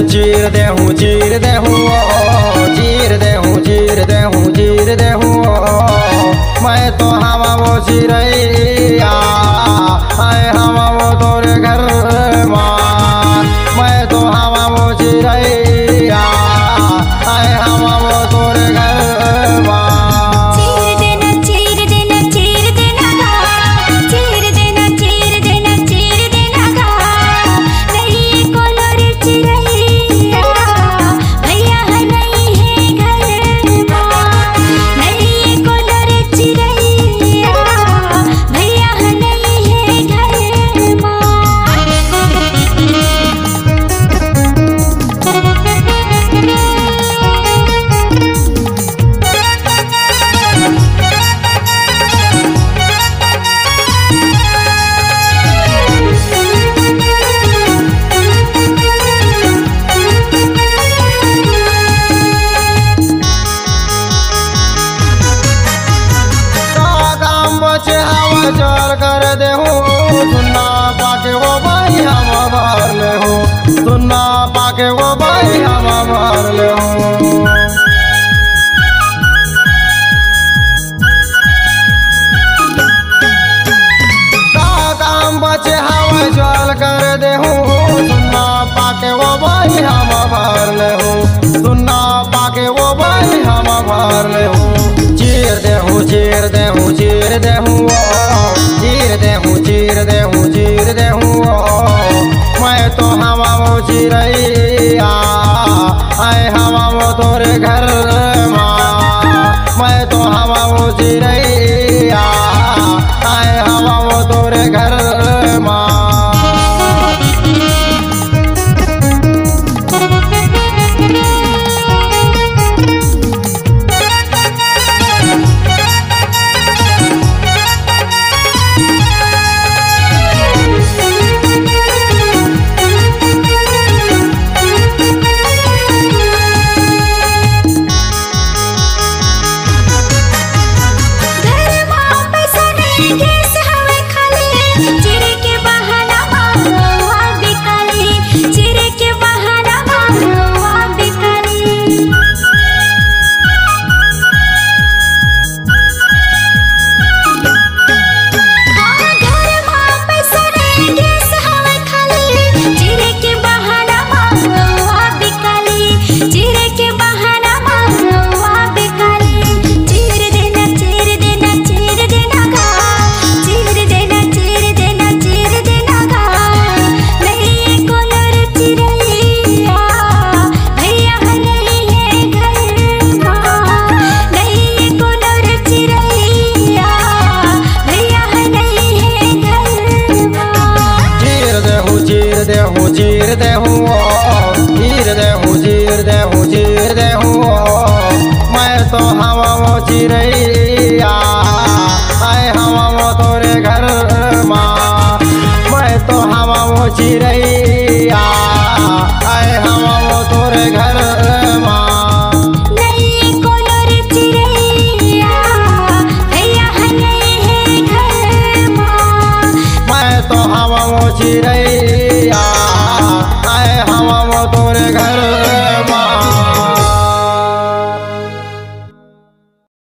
चीर दे हूँ चीर दे हूँ चीर दे हूँ चीर दे हूँ चीर दे हूँ मैं तो हवा वो चिरैया आए हवा वो तोरे घर माँ मैं तो हवा वो चिरैया आए हवा वो तोरे घर माँ चल कर दे हूँ सुनना पाके वो भाई हम भर ले हूँ सुनना पाके वो भाई हम भर ले हूँ काम बचे हवा चल कर दे हूँ सुनना पाके वो भाई हम भर ले हूँ सुनना पाके वो भाई हम भर ले हूँ चीर दे हूँ चीर दे हूँ चीर दे हूँ चीर दे हूँ चीर दे हूँ चीर दे हूँ मैं तो हवा वो चिरैया आए हवा वो तोरे घर माँ मैं तो हवा वो चिरैया आए हवा वो तोरे घर माँ चीर दे हूँ चीर दे हूँ चीर दे हूँ चीर दे हूँ मैं तो हवा वो चिरैया आए हवा वो तोरे घर माँ मैं तो हवा वो चिरैया आए हवा वो तोरे घर